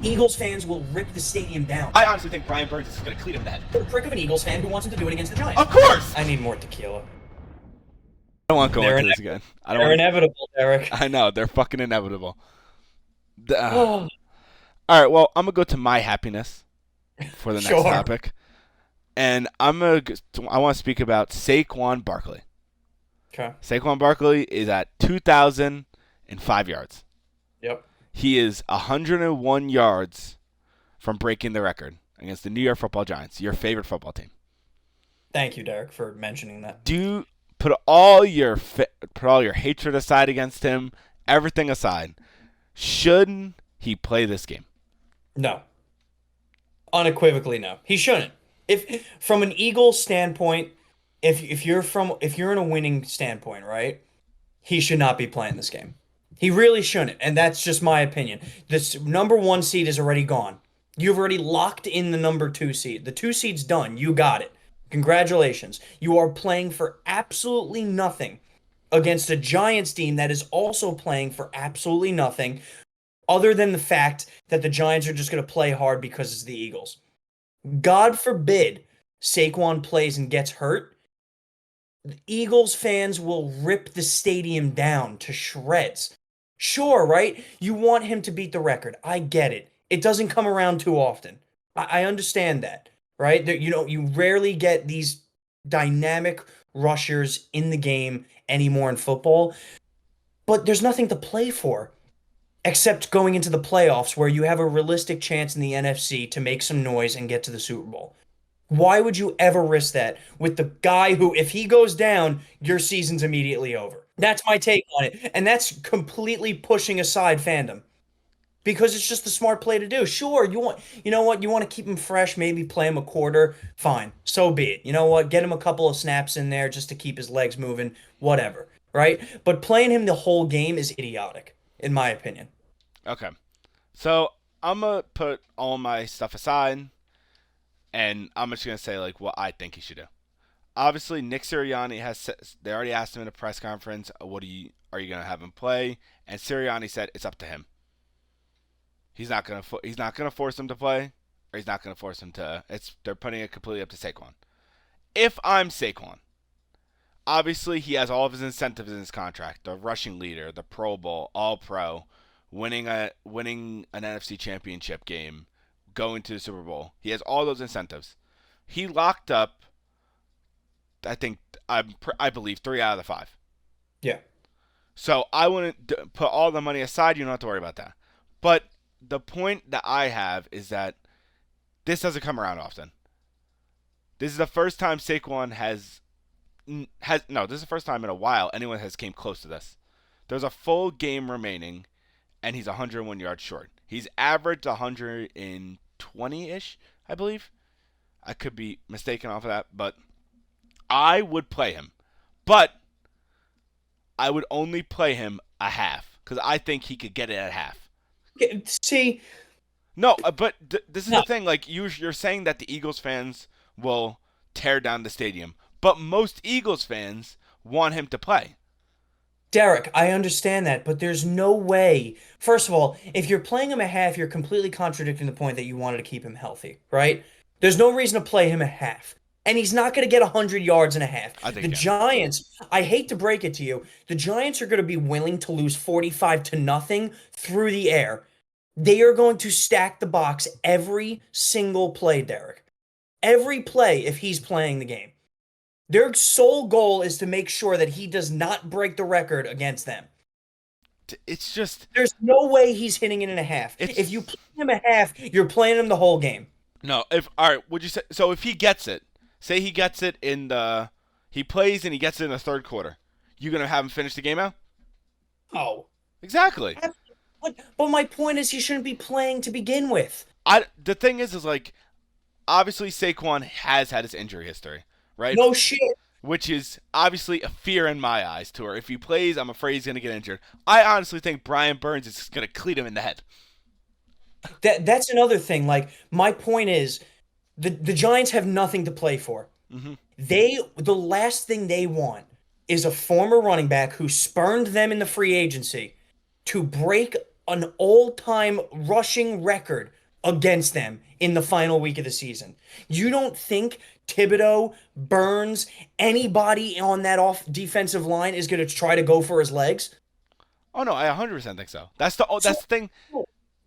Eagles fans will rip the stadium down. I honestly think Brian Burns is going to cleat him in the head. The prick of an Eagles fan who wants him to do it against the Giants. Of course! I need more tequila. I don't want to go They're into this again. They're inevitable, Derek. I know, they're fucking inevitable. Oh, All right, well, I'm going to go to my happiness for the next sure. topic. And I want to speak about Saquon Barkley. Okay. Saquon Barkley is at 2,005 yards. Yep. He is 101 yards from breaking the record against the New York Football Giants, your favorite football team. Thank you, Derek, for mentioning that. Put all your hatred aside against him, everything aside. Should he play this game? No. Unequivocally, no. He shouldn't. If from an Eagles standpoint, if you're in a winning standpoint, right? He should not be playing this game. He really shouldn't, and that's just my opinion. This number 1 seed is already gone. You've already locked in the number 2 seed. The 2 seed's done. You got it. Congratulations. You are playing for absolutely nothing against a Giants team that is also playing for absolutely nothing, other than the fact that the Giants are just going to play hard because it's the Eagles. God forbid Saquon plays and gets hurt. The Eagles fans will rip the stadium down to shreds. Sure, right? You want him to beat the record. I get it. It doesn't come around too often. I understand that, right? You rarely get these dynamic rushers in the game anymore in football. But there's nothing to play for except going into the playoffs where you have a realistic chance in the NFC to make some noise and get to the Super Bowl. Why would you ever risk that with the guy who, if he goes down, your season's immediately over? That's my take on it. And that's completely pushing aside fandom. Because it's just the smart play to do. Sure, you know what, you want to keep him fresh, maybe play him a quarter, fine. So be it. You know what, get him a couple of snaps in there just to keep his legs moving, whatever. Right? But playing him the whole game is idiotic, in my opinion. Okay. So I'm going to put all my stuff aside, and I'm just going to say like what I think he should do. Obviously, Nick Sirianni they already asked him in a press conference, are you going to have him play? And Sirianni said it's up to him. He's not going to force him to play, or he's not going to force him to. They're putting it completely up to Saquon. If I'm Saquon, obviously he has all of his incentives in his contract: the rushing leader, the Pro Bowl, All Pro, winning an NFC Championship game, going to the Super Bowl. He has all those incentives. He locked up, I believe, 3 out of the 5. Yeah. So I wouldn't put all the money aside. You don't have to worry about that. But the point that I have is that this doesn't come around often. This is the first time Saquon this is the first time in a while anyone has came close to this. There's a full game remaining, and he's 101 yards short. He's averaged 120-ish, I believe. I could be mistaken off of that, but I would play him. But I would only play him a half, because I think he could get it at half. See, no, but this is no. the thing. Like you're saying that the Eagles fans will tear down the stadium, but most Eagles fans want him to play. Derek, I understand that, but there's no way. First of all, if you're playing him a half, you're completely contradicting the point that you wanted to keep him healthy, right? There's no reason to play him a half. And he's not going to get 100 yards and a half. I think The Giants, I hate to break it to you, the Giants are going to be willing to lose 45-0 through the air. They are going to stack the box every single play, Derek. Every play if he's playing the game. Their sole goal is to make sure that he does not break the record against them. It's just... There's no way he's hitting it in a half. If you play him a half, you're playing him the whole game. No, all right, would you say... So if he gets it, say he gets it he plays and he gets it in the third quarter, you going to have him finish the game out? Oh. Exactly. But my point is he shouldn't be playing to begin with. The thing is like, obviously Saquon has had his injury history, right? No shit. Which is obviously a fear in my eyes to her. If he plays, I'm afraid he's going to get injured. I honestly think Brian Burns is going to cleat him in the head. That's another thing. Like, my point is, the Giants have nothing to play for. Mm-hmm. The last thing they want is a former running back who spurned them in the free agency to break an all-time rushing record against them in the final week of the season. You don't think Thibodeau, Burns, anybody on that off defensive line is going to try to go for his legs? Oh no, I 100% think so. That's So, the thing.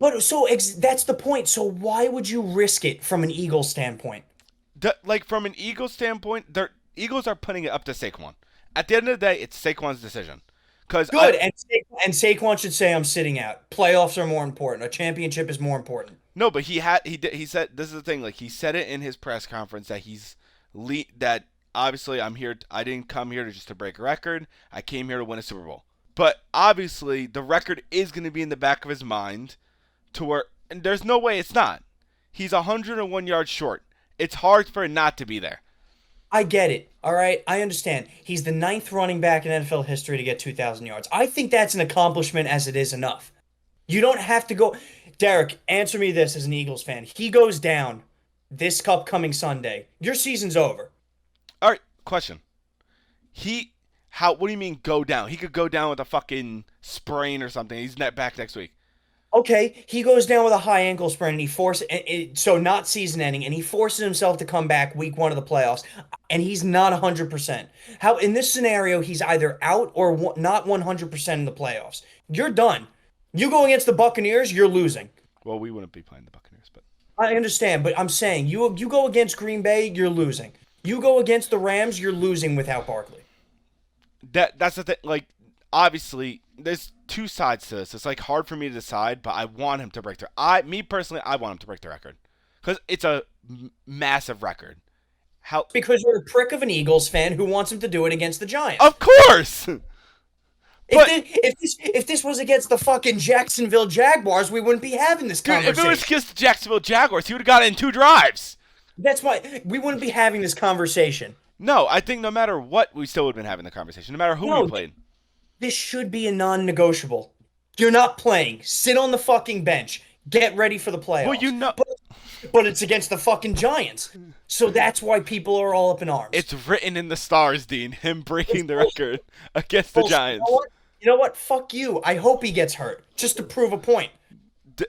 that's the point. So why would you risk it from an Eagles standpoint? Like from an Eagles standpoint, the Eagles are putting it up to Saquon. At the end of the day, it's Saquon's decision. Cause I Good, and Saquon should say I'm sitting out. Playoffs are more important. A championship is more important. No, but he said this is the thing. Like he said it in his press conference that that obviously I'm here. I didn't come here to break a record. I came here to win a Super Bowl. But obviously the record is going to be in the back of his mind to where, and there's no way it's not. He's 101 yards short. It's hard for it not to be there. I get it. All right. I understand. He's the ninth running back in NFL history to get 2,000 yards. I think that's an accomplishment as it is enough. You don't have to go. Derek, answer me this as an Eagles fan. He goes down this upcoming Sunday. Your season's over. All right, question. He how? What do you mean go down? He could go down with a fucking sprain or something. He's net back next week. Okay, he goes down with a high ankle sprain and he forces so not season ending and he forces himself to come back week 1 of the playoffs and he's not 100%. How in this scenario he's either out or not 100% in the playoffs. You're done. You go against the Buccaneers, you're losing. Well, we wouldn't be playing the Buccaneers, but I understand, but I'm saying you go against Green Bay, you're losing. You go against the Rams, you're losing without Barkley. that's the thing. Like, obviously, there's two sides to this. It's like hard for me to decide, but I want him to break the. Me personally, I want him to break the record because it's a massive record. How? Because you're a prick of an Eagles fan who wants him to do it against the Giants. Of course. If, But if this was against the fucking Jacksonville Jaguars, we wouldn't be having this dude, if it was conversation. against the Jacksonville Jaguars, he would have got it in 2 drives. That's why we wouldn't be having this conversation. No, I think no matter what, we still would have been having the conversation, no matter who No, we played. this should be a non-negotiable. You're not playing. Sit on the fucking bench. Get ready for the playoffs. Well, you know, But it's against the fucking Giants. So that's why people are all up in arms. it's written in the stars, Dean. Him breaking the record against the Also, Giants. You know what? Fuck you. I hope he gets hurt just to prove a point.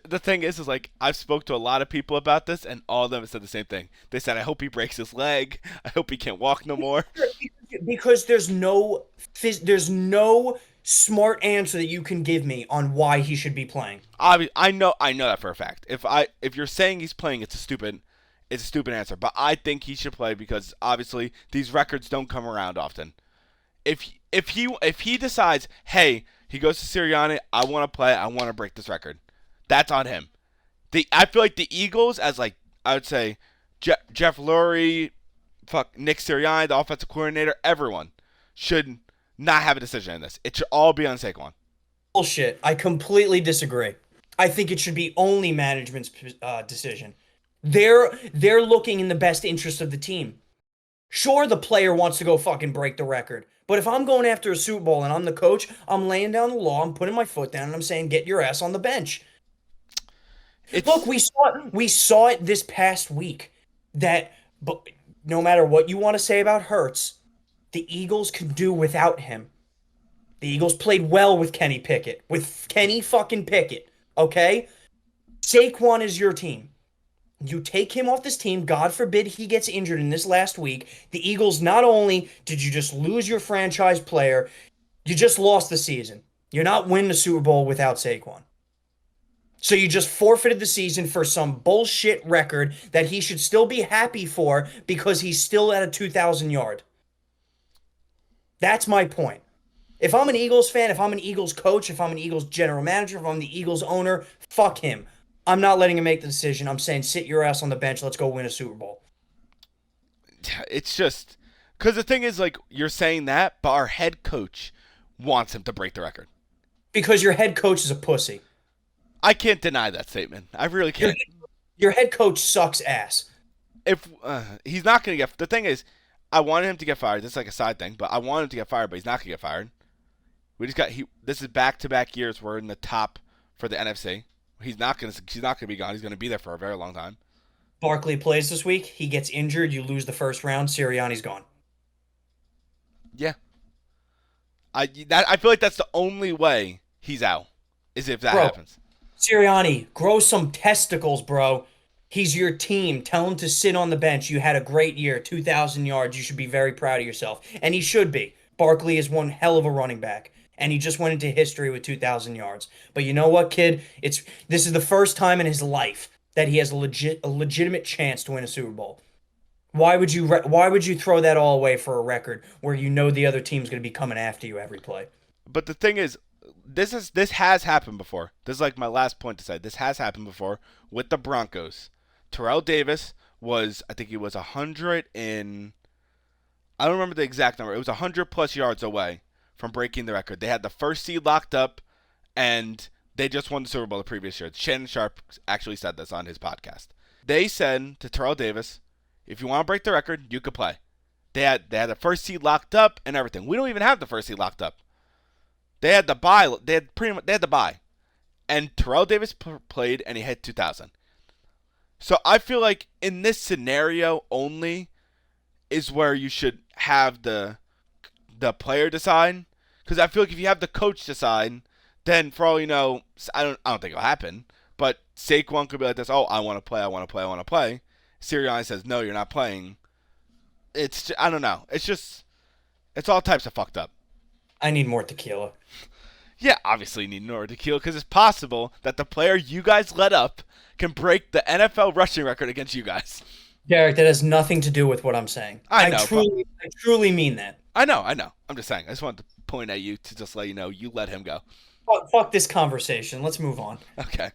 The thing is like I've spoke to a lot of people about this, and all of them said the same thing. They said, "I hope he breaks his leg. I hope he can't walk no more." Because there's no smart answer that you can give me on why he should be playing. I know that for a fact. If you're saying he's playing, it's a stupid answer. But I think he should play because obviously these records don't come around often. If he decides, hey, he goes to Sirianni, I want to play, I want to break this record. That's on him. I feel like the Eagles, as like I would say, Jeff Lurie, Nick Sirianni, the offensive coordinator, everyone should not have a decision in this. It should all be on Saquon. Bullshit. I completely disagree. I think it should be only management's decision. They're looking in the best interest of the team. Sure, the player wants to go fucking break the record. But if I'm going after a Super Bowl and I'm the coach, I'm laying down the law, I'm putting my foot down, and I'm saying, get your ass on the bench. Look, we saw it this past week that but no matter what you want to say about Hurts, the Eagles can do without him. The Eagles played well with Kenny Pickett, with Kenny fucking Pickett, okay? Saquon is your team. You take him off this team, God forbid he gets injured in this last week. The Eagles, not only did you just lose your franchise player, you just lost the season. You're not winning the Super Bowl without Saquon. So you just forfeited the season for some bullshit record that he should still be happy for because he's still at a 2,000 yard. That's my point. If I'm an Eagles fan, if I'm an Eagles coach, if I'm an Eagles general manager, if I'm the Eagles owner, fuck him. I'm not letting him make the decision. I'm saying sit your ass on the bench. Let's go win a Super Bowl. It's just because the thing is, like, you're saying that, but our head coach wants him to break the record. Because your head coach is a pussy. I can't deny that statement. I really can't. Your head coach sucks ass. If he's not going to get, the thing is, I wanted him to get fired. This is like a side thing, but I wanted him to get fired, but he's not going to get fired. This is back-to-back years we're in the top for the NFC. He's not going to be gone. He's going to be there for a very long time. Barkley plays this week. He gets injured. You lose the first round. Sirianni's gone. Yeah. I feel like that's the only way he's out, is if that happens. Sirianni, grow some testicles, bro. He's your team. Tell him to sit on the bench. You had a great year, 2,000 yards. You should be very proud of yourself. And he should be. Barkley is one hell of a running back, and he just went into history with 2,000 yards. But you know what, kid? This is the first time in his life that he has a legitimate chance to win a Super Bowl. Why would you throw that all away for a record where you know the other team's going to be coming after you every play? But the thing is, this has happened before. This is like my last point to say. This has happened before with the Broncos. Terrell Davis was, I think he was 100 in, I don't remember the exact number. It was 100 plus yards away from breaking the record. They had the first seed locked up, and they just won the Super Bowl the previous year. Shannon Sharp actually said this on his podcast. They said to Terrell Davis, if you want to break the record, you could play. They had the first seed locked up and everything. We don't even have the first seed locked up. They had the bye. They had the bye, and Terrell Davis played and he hit 2,000. So I feel like in this scenario only is where you should have the player decide. Because I feel like if you have the coach decide, then for all you know, I don't think it'll happen. But Saquon could be like this. Oh, I want to play. I want to play. I want to play. Sirianni says no, you're not playing. I don't know. It's all types of fucked up. I need more tequila. Yeah, obviously you need Nora to kill because it's possible that the player you guys let up can break the NFL rushing record against you guys. Derek, that has nothing to do with what I'm saying. I know, but I truly mean that. I know. I'm just saying. I just wanted to point at you to just let you know you let him go. Fuck this conversation. Let's move on. Okay.